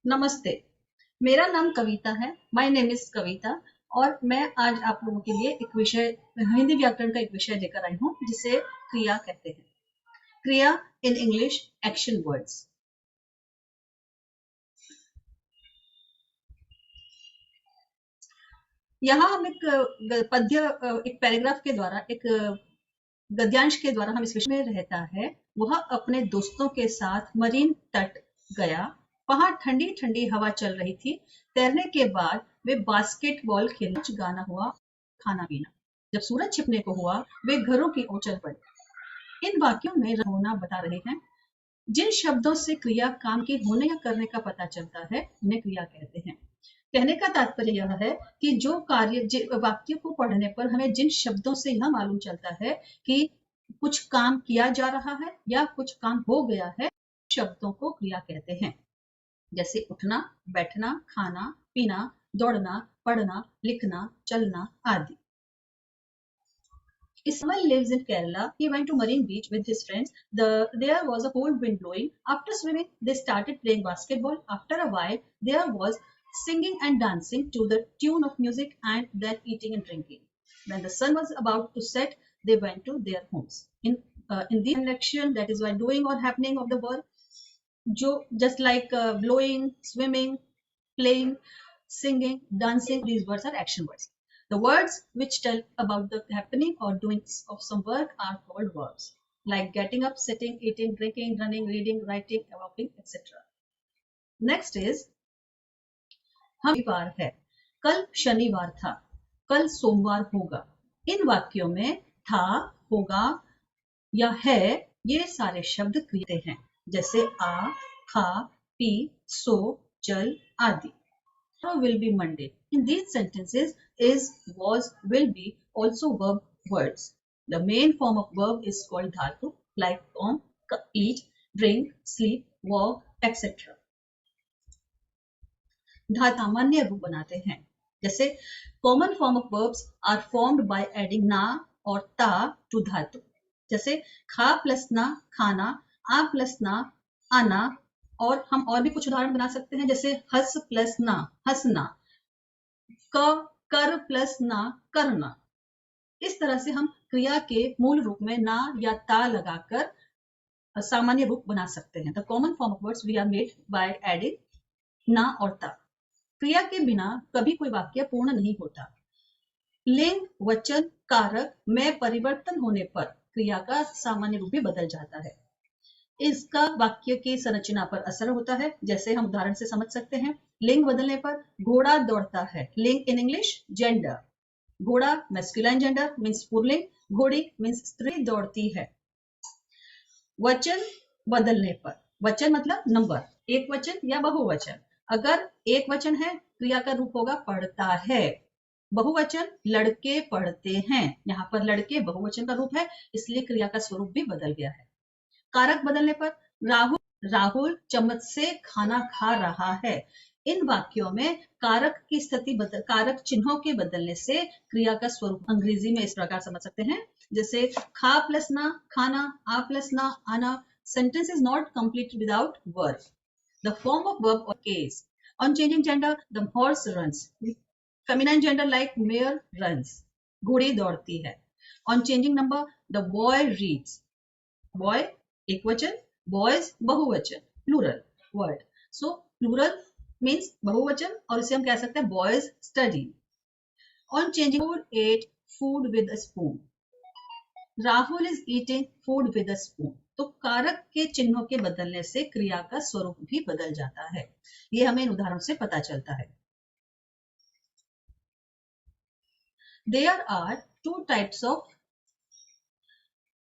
नमस्ते, मेरा नाम कविता है। माय नेम इज कविता और मैं आज आप लोगों के लिए एक विषय हिंदी व्याकरण का एक विषय लेकर आई हूँ जिसे क्रिया कहते हैं। क्रिया इन इंग्लिश एक्शन वर्ड्स। यहाँ हम एक पैराग्राफ के द्वारा गद्यांश के द्वारा हम इस विषय में रहता है। वह अपने दोस्तों के साथ मरीन तट गया। वहां ठंडी ठंडी हवा चल रही थी। तैरने के बाद वे बास्केटबॉल खेलना, गाना हुआ, खाना पीना। जब सूरज छिपने को हुआ वे घरों की ओर चल पड़े। इन वाक्यों में होना बता रहे हैं। जिन शब्दों से क्रिया काम के होने या करने का पता चलता है उन्हें क्रिया कहते हैं। कहने का तात्पर्य यह है कि जो वाक्य को पढ़ने पर हमें जिन शब्दों से यह मालूम चलता है कि कुछ काम किया जा रहा है या कुछ काम हो गया है, शब्दों को क्रिया कहते हैं। जैसे उठना, बैठना, खाना, पीना, दौड़ना, पढ़ना, लिखना, चलना आदि। Ismail lives in Kerala. He went to Marine Beach with his friends. There was a cold wind blowing. After swimming, they started playing basketball. After a while, there was singing and dancing to the tune of music and then eating and drinking. When the sun was about to set, they went to their homes. In the connection, that is why doing or happening of the verb, just like blowing, swimming, playing, singing, dancing, these words are action words. The words which tell about the happening or doing of some work are called verbs, like getting up, sitting, eating, drinking, running, reading, writing, walking, etc. Next is रविवार है, कल शनिवार था, कल सोमवार होगा। इन वाक्यों में था, होगा या है ये सारे शब्द क्रिया हैं, जैसे आ, खा, पी, सो, चल आदि। Tomorrow will be Monday. In these sentences, is, was, will be also verb words. The main form of verb is called dhatu, like come, eat, drink, sleep, walk, etc. धातु सामान्य रूप बनाते हैं। जैसे common form of verbs are formed by adding na और ta to धातु। जैसे खा प्लस ना खाना, आ प्लस ना आना, और हम और भी कुछ उदाहरण बना सकते हैं, जैसे हस प्लस ना हंसना, कर प्लस ना करना। इस तरह से हम क्रिया के मूल रूप में ना या ता लगाकर सामान्य रूप बना सकते हैं। The common form of words we are made by adding ना और ता। क्रिया के बिना कभी कोई वाक्य पूर्ण नहीं होता। लिंग, वचन, कारक में परिवर्तन होने पर क्रिया का सामान्य रूप भी बदल जाता है। इसका वाक्य की संरचना पर असर होता है। जैसे हम उदाहरण से समझ सकते हैं, लिंग बदलने पर घोड़ा दौड़ता है। लिंग इन इंग्लिश जेंडर। घोड़ा मैस्कुलाइन जेंडर मीन्स पुल्लिंग, घोड़ी मीन्स स्त्री दौड़ती है। वचन बदलने पर, वचन मतलब नंबर, एक वचन या बहुवचन। अगर एक वचन है क्रिया का रूप होगा पढ़ता है। बहुवचन लड़के पढ़ते हैं। यहाँ पर लड़के बहुवचन का रूप है, इसलिए क्रिया का स्वरूप भी बदल गया है। कारक बदलने पर राहुल चम्मच से खाना खा रहा है। इन वाक्यों में कारक चिन्हों के बदलने से क्रिया का स्वरूप अंग्रेजी में इस प्रकार समझ सकते हैं, जैसे खा प्लस ना खाना, आ प्लस ना आना। Sentence is not complete without verb. The form of verb और case. On changing gender, the horse runs. Feminine gender like mare runs, घोड़ी दौड़ती है। On changing number, the boy reads. Boy एक वचन, बॉयज बहुवचन, plural word. So plural means बहुवचन, और इसे हम कह सकते हैं boys study. On changing, Rahul ate food with a spoon. Rahul is eating food with a spoon. तो कारक के चिन्हों के बदलने से क्रिया का स्वरूप भी बदल जाता है। ये हमें इन उदाहरणों से पता चलता है। There are two types of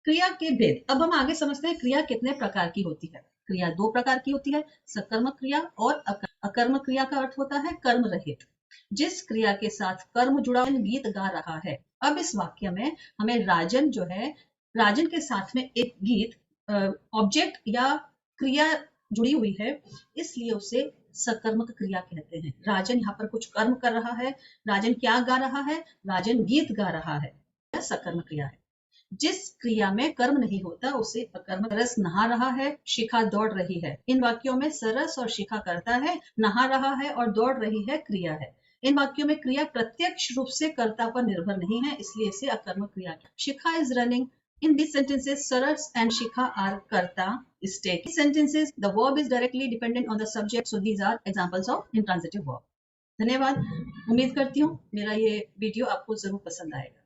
क्रिया के भेद। अब हम आगे समझते हैं क्रिया कितने प्रकार की होती है। क्रिया दो प्रकार की होती है, सकर्मक क्रिया और अकर्मक क्रिया का अर्थ होता है कर्म रहित। जिस क्रिया के साथ कर्म जुड़ा गीत गा रहा है। अब इस वाक्य में हमें राजन जो है, राजन के साथ में एक गीत ऑब्जेक्ट या क्रिया जुड़ी हुई है, इसलिए उसे सकर्मक क्रिया कहते हैं। राजन यहाँ पर कुछ कर्म कर रहा है। राजन क्या गा रहा है? राजन गीत गा रहा है। यह सकर्मक क्रिया है। जिस क्रिया में कर्म नहीं होता उसे अकर्मक। सरस नहा रहा है, शिखा दौड़ रही है। इन वाक्यों में सरस और शिखा कर्ता है, नहा रहा है और दौड़ रही है क्रिया है। इन वाक्यों में क्रिया प्रत्यक्ष रूप से कर्ता पर निर्भर नहीं है, इसलिए इसे अकर्मक क्रिया। Shikha is running. In these sentences, Saras and Shikha are karta state. In sentences, the verb is directly dependent on the subject. So these are examples of intransitive verb. धन्यवाद। उम्मीद करती हूँ मेरा ये वीडियो आपको जरूर पसंद आएगा।